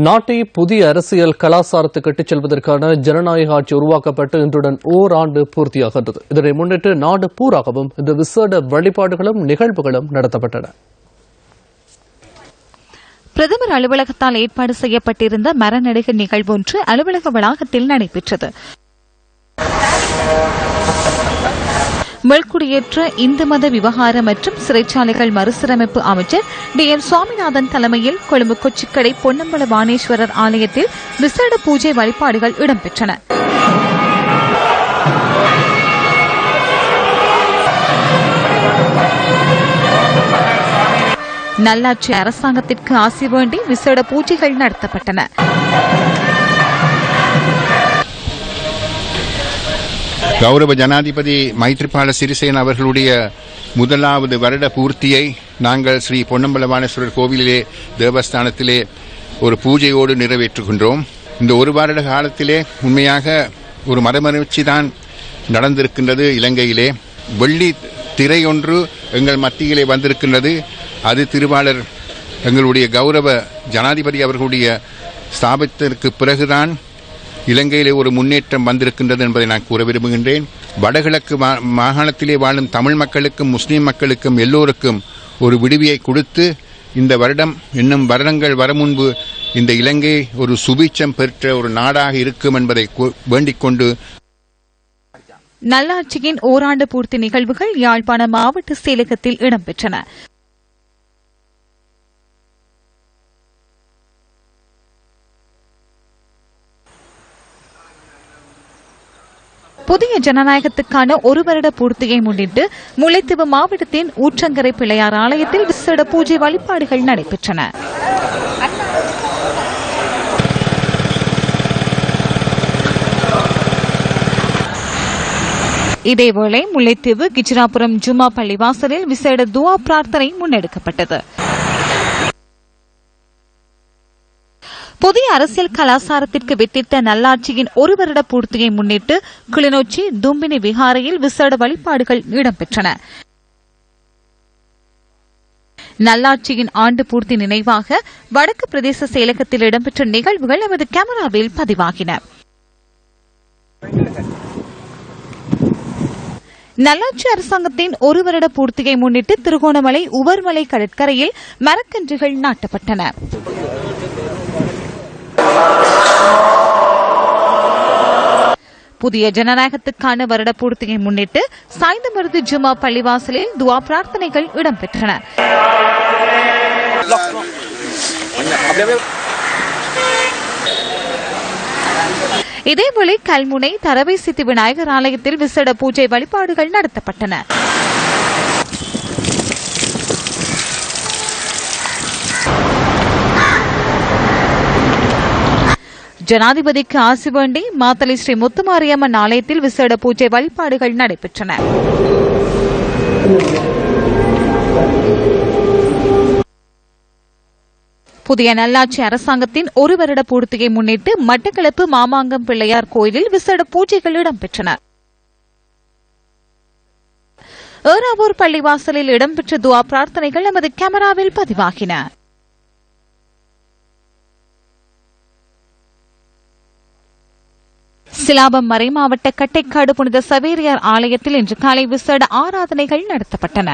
நாட்டை புதிய அரசியல் கலாச்சாரத்துக்கு இட்டுச் செல்வதற்கான ஜனநாயக ஆட்சி உருவாக்கப்பட்டு இன்றுடன் ஓராண்டு பூர்த்தியாகின்றது. இதனை முன்னிட்டு நாடு பூராகவும் இந்த விசேட வழிபாடுகளும் நிகழ்வுகளும் நடத்தப்பட்டன. பிரதமர் அலுவலகத்தால் ஏற்பாடு செய்யப்பட்டிருந்த மரநடுகை நிகழ்வொன்று அலுவலக வளாகத்தில் நடைபெற்றது. மீள்குடியேற்ற இந்து மத விவகார மற்றும் சிறைச்சாலைகள் மறுசீரமைப்பு அமைச்சர் டி.என். சுவாமிநாதன் தலைமையில் கொழும்பு கொச்சிக்கடை பொன்னம்பல வாணேஸ்வரர் ஆலயத்தில் விசேட பூஜை வழிபாடுகள் இடம்பெற்றன. நல்லாட்சி அரசாங்கத்திற்கு ஆசி வேண்டி விசேட பூஜைகள் நடத்தப்பட்டன. கௌரவ ஜனாதிபதி மைத்ரிபால சிறிசேன அவர்களுடைய முதலாவது வருட பூர்த்தியை நாங்கள் ஸ்ரீ பொன்னம்பலவானேஸ்வரர் கோவிலிலே தேவஸ்தானத்திலே ஒரு பூஜையோடு நிறைவேற்றுகின்றோம். இந்த ஒரு வருட காலத்திலே உண்மையாக ஒரு மரமலர்ச்சி தான் நடந்திருக்கின்றது. இலங்கையிலே வெள்ளி திரை ஒன்று எங்கள் மத்தியிலே வந்திருக்கின்றது. அது திருவாளர் எங்களுடைய கௌரவ ஜனாதிபதி அவர்களுடைய ஸ்தாபனத்திற்கு பிறகுதான் இலங்கையிலே ஒரு முன்னேற்றம் வந்திருக்கின்றது என்பதை நான் கூற விரும்புகின்றேன். வடகிழக்கு மாகாணத்திலே வாழும் தமிழ் மக்களுக்கும் முஸ்லீம் மக்களுக்கும் எல்லோருக்கும் ஒரு விடுவியை கொடுத்து இந்த வருடம் இன்னும் வருடங்கள் வர முன்பு இந்த இலங்கை ஒரு சுபீட்சம் பெற்ற ஒரு நாடாக இருக்கும் என்பதை வேண்டிக் கொண்டு நல்லாட்சியின் ஓராண்டு பூர்த்தி நிகழ்வுகள் யாழ்ப்பாண மாவட்ட செயலகத்தில் இடம்பெற்றன. புதிய ஜனநாயகத்துக்கான ஒரு வருட பூர்த்தியை முன்னிட்டு முல்லைத்தீவு மாவட்டத்தின் ஊற்றங்கரை பிள்ளையார் ஆலயத்தில் விசேட பூஜை வழிபாடுகள் நடைபெற்றன. இதேவேளை முல்லைத்தீவு கிச்சிராபுரம் ஜும்மா பள்ளிவாசலில் விசேட துஆ பிரார்த்தனை முன்னெடுக்கப்பட்டது. புதிய அரசியல் கலாச்சாரத்திற்கு வித்திட்ட நல்லாட்சியின் ஒரு வருட பூர்த்தியை முன்னிட்டு கிளிநொச்சி தும்பினி விகாரையில் விசேட வழிபாடுகள் இடம்பெற்றன. நல்லாட்சியின் ஆண்டு பூர்த்தி நினைவாக வடக்கு பிரதேச செயலகத்தில் இடம்பெற்ற நிகழ்வுகள் எமது கேமராவில் பதிவாகின. நல்லாட்சி அரசாங்கத்தின் ஒரு வருட பூர்த்தியை முன்னிட்டு திருகோணமலை உவர்மலை கடற்கரையில் மரக்கன்றுகள் நாட்டப்பட்டன. புதிய ஜனநாயகத்துக்கான வருட பூர்த்தியை முன்னிட்டு சாய்ந்தமருது ஜும்மா பள்ளிவாசலில் துஆ பிரார்த்தனைகள் இடம்பெற்றன. இதேவேளை கல்முனை தரவை சித்தி விநாயகர் ஆலயத்தில் விசேட பூஜை வழிபாடுகள் நடத்தப்பட்டன. ஜனாதிபதிக்கு ஆசி வேண்டி மாத்தளை ஸ்ரீ முத்துமாரியம்மன் ஆலயத்தில் விசேட பூஜை வழிபாடுகள் நடைபெற்றன. புதிய நல்லாட்சி அரசாங்கத்தின் ஒரு வருட பூர்த்தியை முன்னிட்டு மட்டக்களப்பு மாமாங்கம் பிள்ளையார் கோயிலில் விசேட பூஜைகள் இடம்பெற்றன. ஏறாவூர் பள்ளிவாசலில் இடம்பெற்ற துஆ பிரார்த்தனைகள் எமது கேமராவில் பதிவாகின. சிலாபம் மறைமாவட்ட கட்டைக்காடு புனித சவேரியார் ஆலயத்தில் இன்று காலை விசேட ஆராதனைகள் நடத்தப்பட்டன.